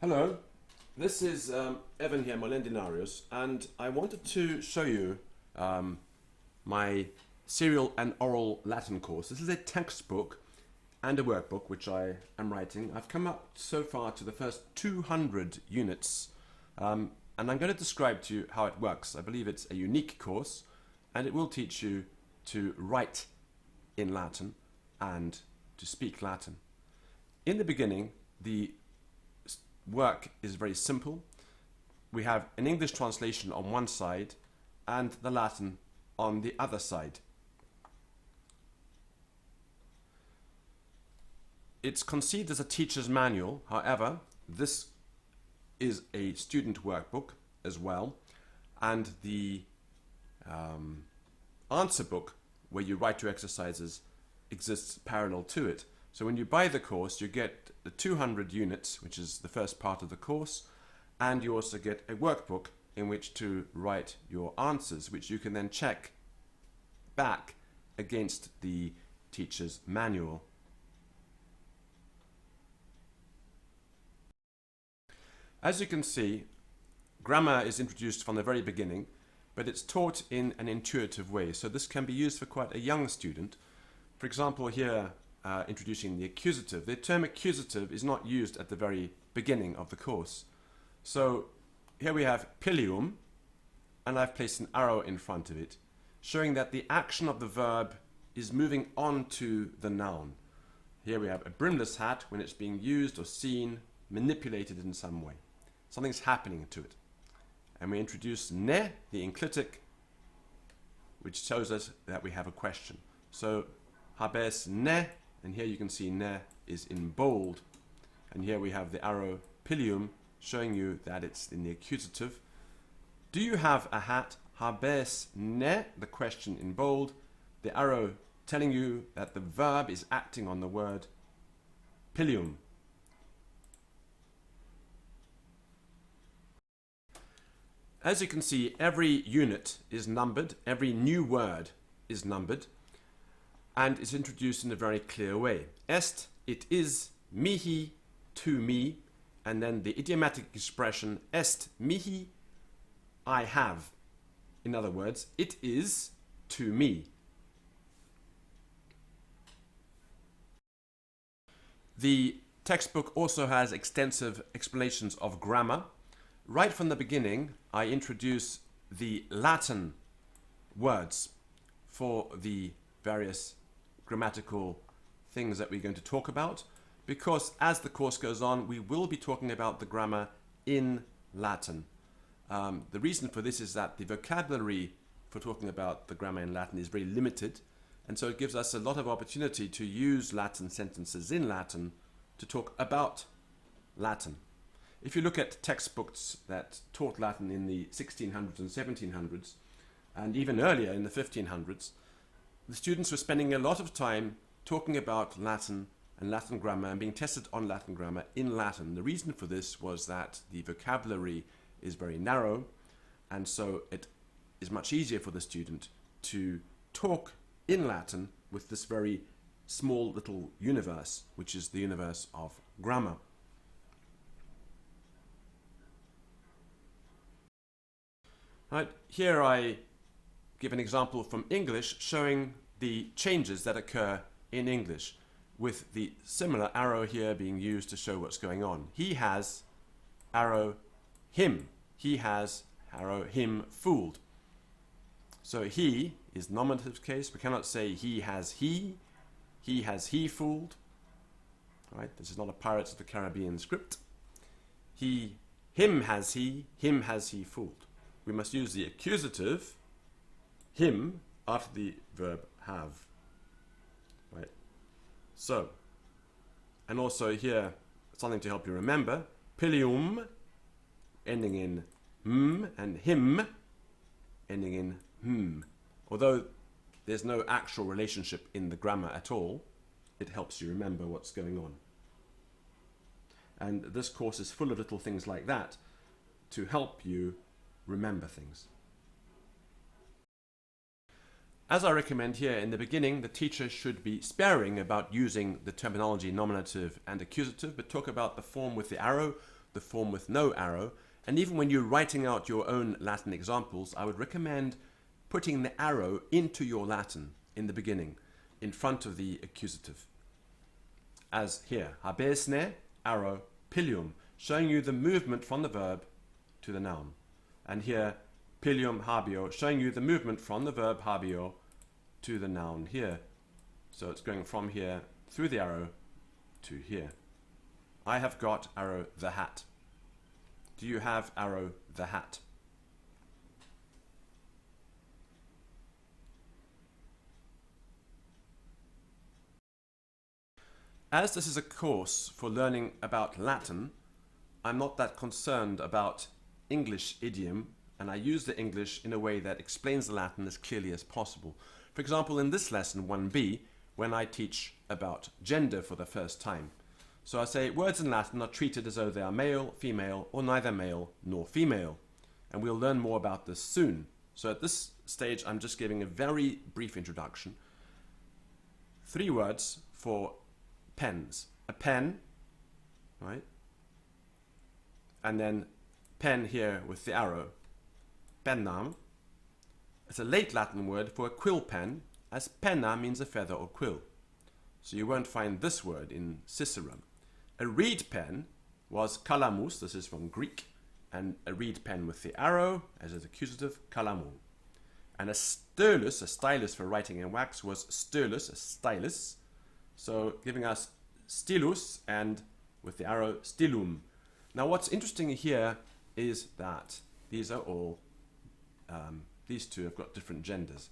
Hello, this is Evan here, Molendinarius, and I wanted to show you my serial and oral Latin course. This is a textbook and a workbook which I am writing. I've come up so far to the first 200 units, and I'm going to describe to you how it works. I believe it's a unique course, and it will teach you to write in Latin and to speak Latin. In the beginning, the work is very simple. We have an English translation on one side and the Latin on the other side. It's conceived as a teacher's manual. However, this is a student workbook as well, and the answer book where you write your exercises exists parallel to it. So when you buy the course, you get the 200 units, which is the first part of the course, and you also get a workbook in which to write your answers, which you can then check back against the teacher's manual. As you can see, grammar is introduced from the very beginning, but it's taught in an intuitive way. So this can be used for quite a young student. For example, here, introducing the accusative. The term accusative is not used at the very beginning of the course. So here we have pilium, and I've placed an arrow in front of it, showing that the action of the verb is moving on to the noun. Here we have a brimless hat when it's being used or seen, manipulated in some way. Something's happening to it. And we introduce ne, the enclitic, which shows us that we have a question. So habes ne, and here you can see ne is in bold, and here we have the arrow pilium showing you that it's in the accusative. Do you have a hat? Habes ne, the question in bold, the arrow telling you that the verb is acting on the word pilium. As you can see, every unit is numbered, every new word is numbered, and is introduced in a very clear way. Est, it is, mihi, to me, and then the idiomatic expression est mihi, I have. In other words, it is to me. The textbook also has extensive explanations of grammar. Right from the beginning, I introduce the Latin words for the various grammatical things that we're going to talk about, because as the course goes on, we will be talking about the grammar in Latin. The reason for this is that the vocabulary for talking about the grammar in Latin is very limited, and so it gives us a lot of opportunity to use Latin sentences in Latin to talk about Latin. If you look at textbooks that taught Latin in the 1600s and 1700s, and even earlier in the 1500s, the students were spending a lot of time talking about Latin and Latin grammar and being tested on Latin grammar in Latin. The reason for this was that the vocabulary is very narrow, and so it is much easier for the student to talk in Latin with this very small little universe, which is the universe of grammar. Right, here I give an example from English showing the changes that occur in English, with the similar arrow here being used to show what's going on. He has, arrow, him. He has, arrow, him, fooled. So he is nominative case. We cannot say he has he fooled. Right, this is not a Pirates of the Caribbean script. Him has he fooled. We must use the accusative, him, after the verb have. Right. So, and also here, something to help you remember, pilium, ending in m, and him, ending in hm. Although there's no actual relationship in the grammar at all, it helps you remember what's going on. And this course is full of little things like that to help you remember things. As I recommend here in the beginning, the teacher should be sparing about using the terminology nominative and accusative, but talk about the form with the arrow, the form with no arrow. And even when you're writing out your own Latin examples, I would recommend putting the arrow into your Latin in the beginning, in front of the accusative. As here, habesne, arrow, pilium, showing you the movement from the verb to the noun. And here, pilium habeo, showing you the movement from the verb habeo to the noun here. So it's going from here through the arrow to here. I have got arrow the hat. Do you have arrow the hat? As this is a course for learning about Latin, I'm not that concerned about English idiom, and I use the English in a way that explains the Latin as clearly as possible. For example, in this lesson 1b, when I teach about gender for the first time. So I say words in Latin are treated as though they are male, female, or neither male nor female. And we'll learn more about this soon. So at this stage, I'm just giving a very brief introduction. 3 words for pens. A pen, right? And then pen here with the arrow. Pennam. It's a late Latin word for a quill pen, as penna means a feather or quill. So you won't find this word in Cicero. A reed pen was kalamus, this is from Greek, and a reed pen with the arrow, as is accusative, kalamon. And a stylus, a stylus for writing in wax, was stylus, a stylus, so giving us stylus, and with the arrow, stylum. Now what's interesting here is that these are all, these two have got different genders.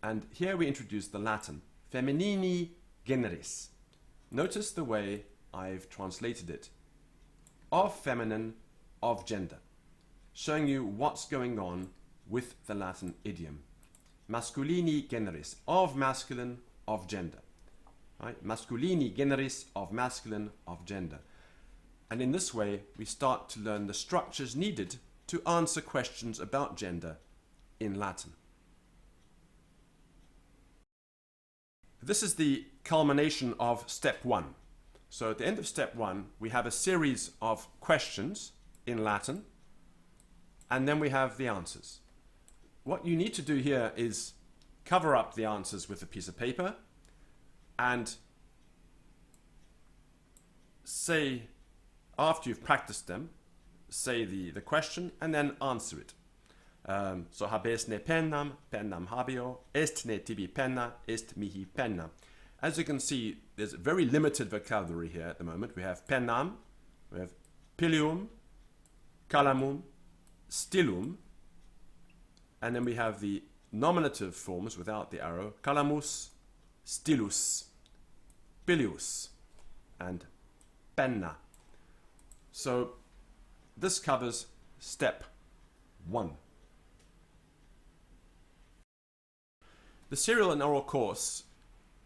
And here we introduce the Latin, feminini generis. Notice the way I've translated it. Of feminine, of gender. Showing you what's going on with the Latin idiom. Masculini generis, of masculine, of gender. Right? Masculini generis, of masculine, of gender. And in this way, we start to learn the structures needed to answer questions about gender in Latin. This is the culmination of step 1. So at the end of step 1, we have a series of questions in Latin, and then we have the answers. What you need to do here is cover up the answers with a piece of paper and say, after you've practiced them, say the question and then answer it. So habes ne pennam, pennam habeo, est ne tibi penna, est mihi penna. As you can see, there's a very limited vocabulary here at the moment. We have pennam, we have pilium, calamum, stylum, and then we have the nominative forms without the arrow, calamus, stylus, pilius, and penna. So this covers step 1. The serial and oral course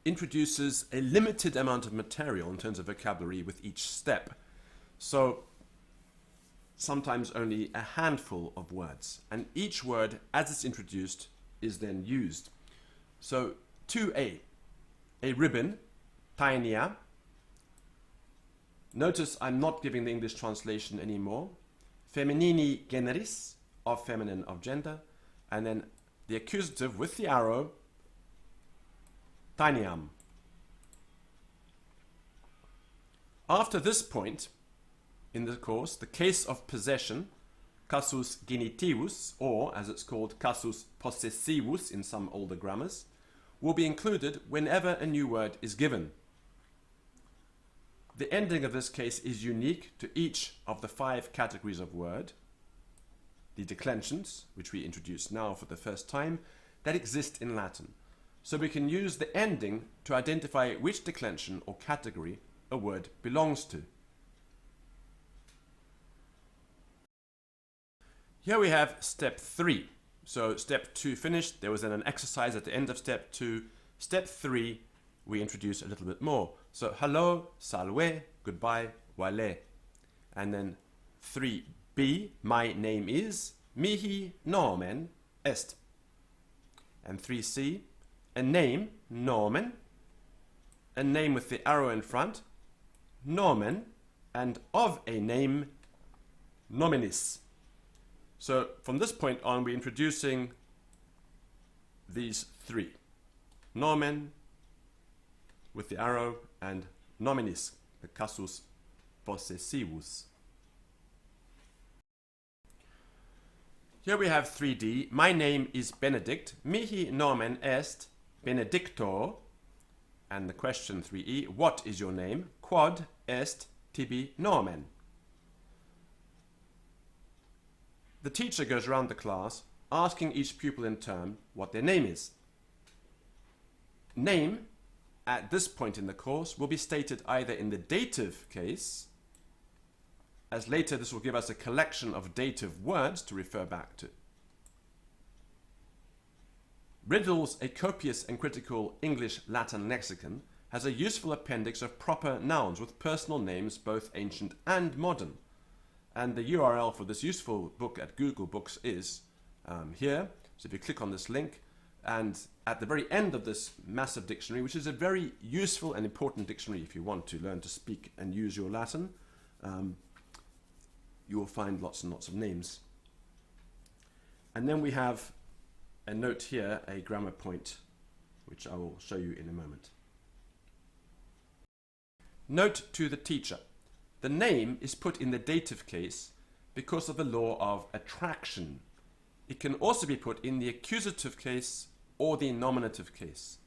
introduces a limited amount of material in terms of vocabulary with each step. So sometimes only a handful of words, and each word as it's introduced is then used. So 2a, a ribbon, painia. Notice I'm not giving the English translation anymore. Feminini generis, of feminine, of gender, and then the accusative with the arrow, tainiam. After this point in the course, the case of possession, casus genitivus, or as it's called, casus possessivus in some older grammars, will be included whenever a new word is given. The ending of this case is unique to each of the 5 categories of word, the declensions, which we introduce now for the first time, that exist in Latin. So we can use the ending to identify which declension or category a word belongs to. Here we have step 3. So step 2 finished. There was then an exercise at the end of step 2. Step 3, we introduce a little bit more. So hello, salve, goodbye, wale. And then 3b, my name is, mihi nomen est. And 3c, a name, nomen, a name with the arrow in front, nomen, and of a name, nominis. So from this point on, we're introducing these three. Nomen with the arrow and nominis, the casus possessivus. Here we have 3D. My name is Benedict. Mihi nomen est Benedictor. And the question 3E, what is your name? Quod est tibi nomen? The teacher goes around the class asking each pupil in turn what their name is. Name, at this point in the course, will be stated either in the dative case, as later this will give us a collection of dative words to refer back to. Riddle's A Copious and Critical English-Latin Lexicon has a useful appendix of proper nouns with personal names both ancient and modern. And the URL for this useful book at Google Books is here. So if you click on this link, and at the very end of this massive dictionary, which is a very useful and important dictionary if you want to learn to speak and use your Latin, you will find lots and lots of names. And then we have a note here, a grammar point, which I will show you in a moment. Note to the teacher. The name is put in the dative case because of the law of attraction. It can also be put in the accusative case or the nominative case.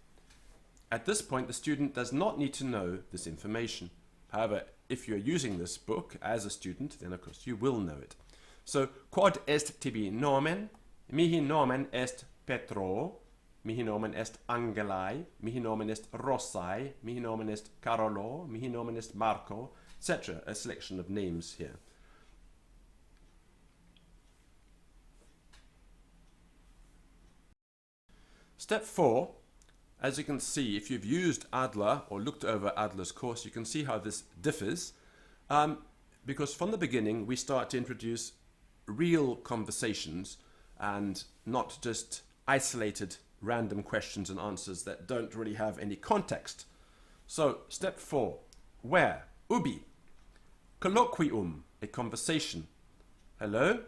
At this point, the student does not need to know this information. However, if you're using this book as a student, then of course you will know it. So, quod est tibi nomen? Mihi nomen est Petro, mihi nomen est Angelai, mihi nomen est Rossai, mihi nomen est Carolo, mihi nomen est Marco, etc. A selection of names here. Step 4, as you can see, if you've used Adler or looked over Adler's course, you can see how this differs. Because from the beginning, we start to introduce real conversations and not just isolated random questions and answers that don't really have any context. So, step 4, where? Ubi. Colloquium, a conversation. Hello?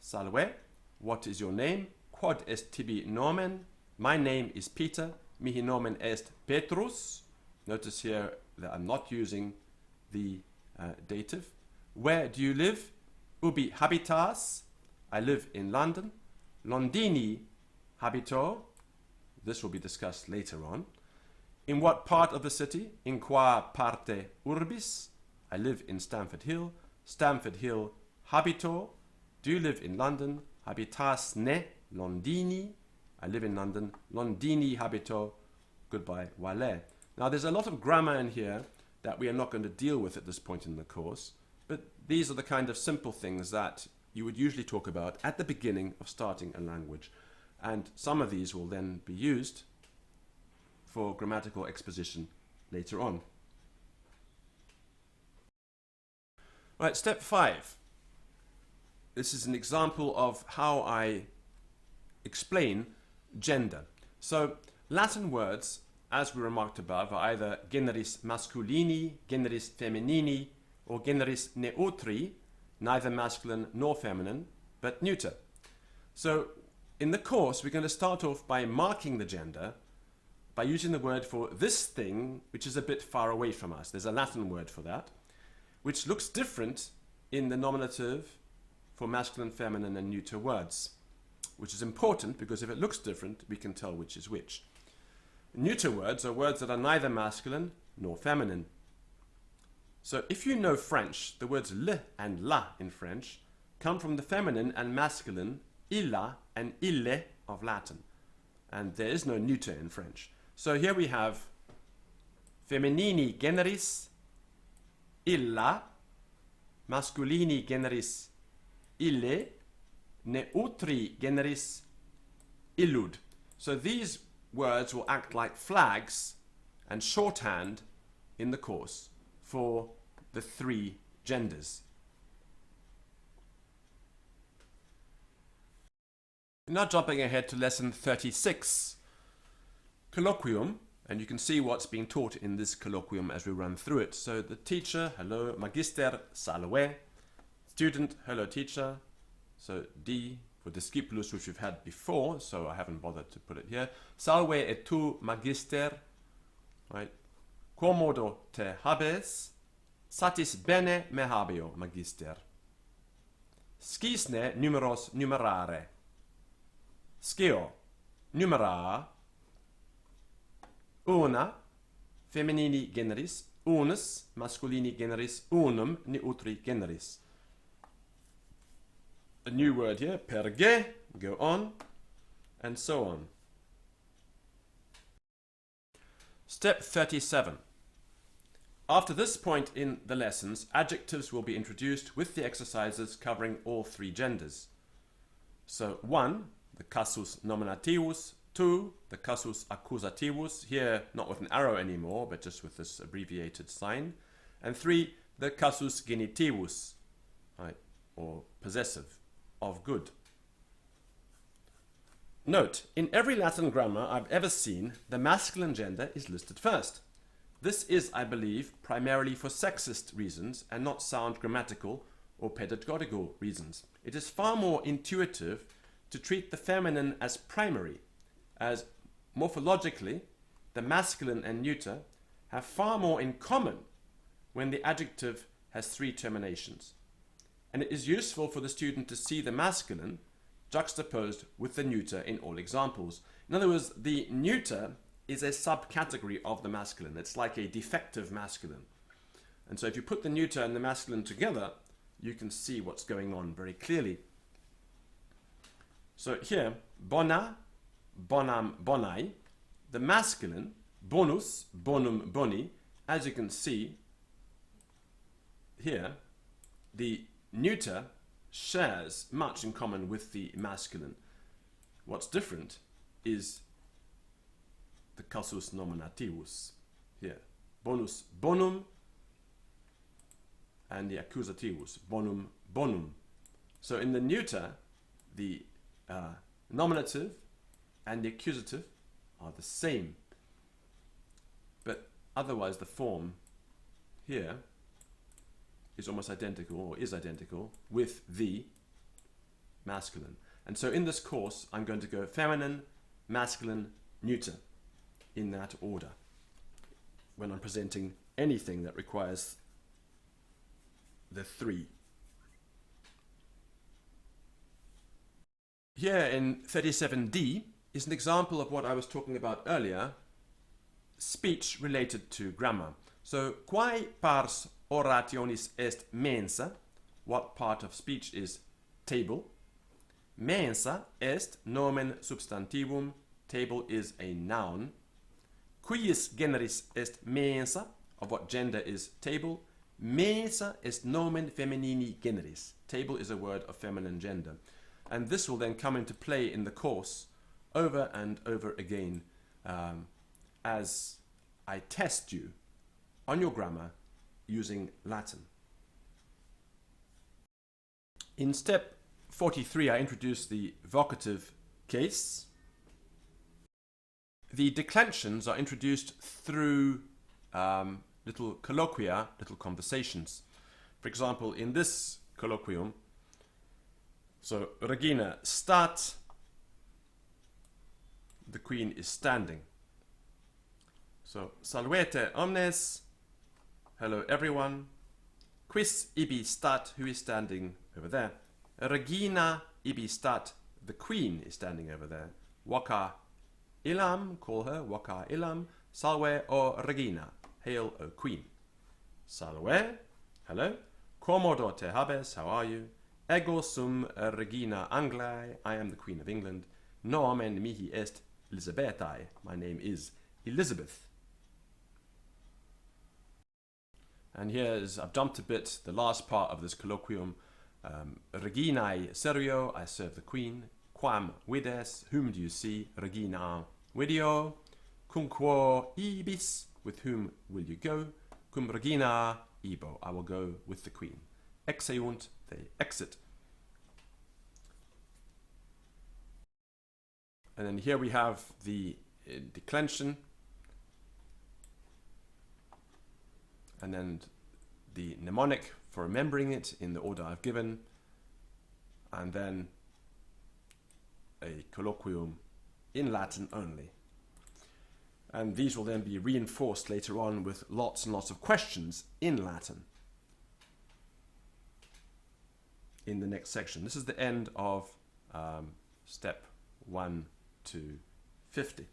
Salve. What is your name? Quod est tibi nomen? My name is Peter. Mihi nomen est Petrus. Notice here that I'm not using the dative. Where do you live? Ubi habitas? I live in London. Londini habito. This will be discussed later on. In what part of the city? In qua parte urbis? I live in Stamford Hill. Stamford Hill habito. Do you live in London? Habitas ne Londini? I live in London. Londini habito. Goodbye, wale. Now there's a lot of grammar in here that we are not going to deal with at this point in the course, but these are the kind of simple things that you would usually talk about at the beginning of starting a language. And some of these will then be used for grammatical exposition later on. Right, step 5. This is an example of how I explain gender. So Latin words, as we remarked above, are either generis masculini, generis feminini, or generis neutri, neither masculine nor feminine, but neuter. So in the course, we're going to start off by marking the gender by using the word for this thing, which is a bit far away from us. There's a Latin word for that, which looks different in the nominative for masculine, feminine, and neuter words, which is important because if it looks different, we can tell which is which. Neuter words are words that are neither masculine nor feminine. So if you know French, the words le and la in French come from the feminine and masculine illa and ille of Latin. And there is no neuter in French. So here we have feminini generis illa, masculini generis ille, neutri generis illud. So these words will act like flags and shorthand in the course for the 3 genders. Now jumping ahead to lesson 36, Colloquium, and you can see what's being taught in this colloquium as we run through it. So the teacher, hello, magister salve, Student, hello teacher. So D for discipulus, which we've had before, so I haven't bothered to put it here. Salve et tu magister, right? Quomodo te habes, satis bene me habeo, magister. Scisne numeros numerare. Scio, numera, una, feminini generis, unus, masculini generis, unum, neutri generis. A new word here, perge, go on, and so on. Step 37. After this point in the lessons, adjectives will be introduced with the exercises covering all three genders. So 1, the casus nominativus, 2, the casus accusativus, here not with an arrow anymore, but just with this abbreviated sign, and 3, the casus genitivus, right, or possessive, of good. Note, in every Latin grammar I've ever seen, the masculine gender is listed first. This is, I believe, primarily for sexist reasons and not sound grammatical or pedagogical reasons. It is far more intuitive to treat the feminine as primary, as morphologically the masculine and neuter have far more in common when the adjective has 3 terminations. And it is useful for the student to see the masculine juxtaposed with the neuter in all examples. In other words, the neuter is a subcategory of the masculine. It's like a defective masculine. And so if you put the neuter and the masculine together, you can see what's going on very clearly. So here, bona, bonam, bonai, the masculine, bonus, bonum, boni, as you can see here, the neuter shares much in common with the masculine. What's different is the casus nominativus here. Bonus, bonum, and the accusativus, bonum, bonum. So in the neuter, the nominative and the accusative are the same. But otherwise the form here is almost identical, or is identical, with the masculine. And so in this course, I'm going to go feminine, masculine, neuter, in that order, when I'm presenting anything that requires the 3. Here in 37D is an example of what I was talking about earlier, speech related to grammar. So, quae pars orationis est mensa, what part of speech is table? Mensa est nomen substantivum, table is a noun. Quies generis est mensa, of what gender is table? Mensa est nomen feminini generis, table is a word of feminine gender. And this will then come into play in the course over and over again as I test you on your grammar using Latin. In step 43, I introduce the vocative case. The declensions are introduced through little colloquia, little conversations. For example, in this colloquium, so Regina stat, the queen is standing. So salvete omnes, hello everyone. Quis ibi stat, who is standing over there? Regina ibi stat, the queen is standing over there. Waka illam, call her, waka illam, salve o regina, hail o queen. Salve, hello. Quomodo te habes, how are you? Ego sum regina Anglae, I am the queen of England. Nomen mihi est Elizabethae, my name is Elizabeth. And here's, I've jumped a bit, the last part of this colloquium. Reginae serio, I serve the queen. Quam vides, whom do you see? Regina video. Cum quo ibis, with whom will you go? Cum regina ibo, I will go with the queen. Exeunt, they exit. And then here we have the declension. And then the mnemonic for remembering it in the order I've given, and then a colloquium in Latin only. And these will then be reinforced later on with lots and lots of questions in Latin in the next section. This is the end of step 1 to 50.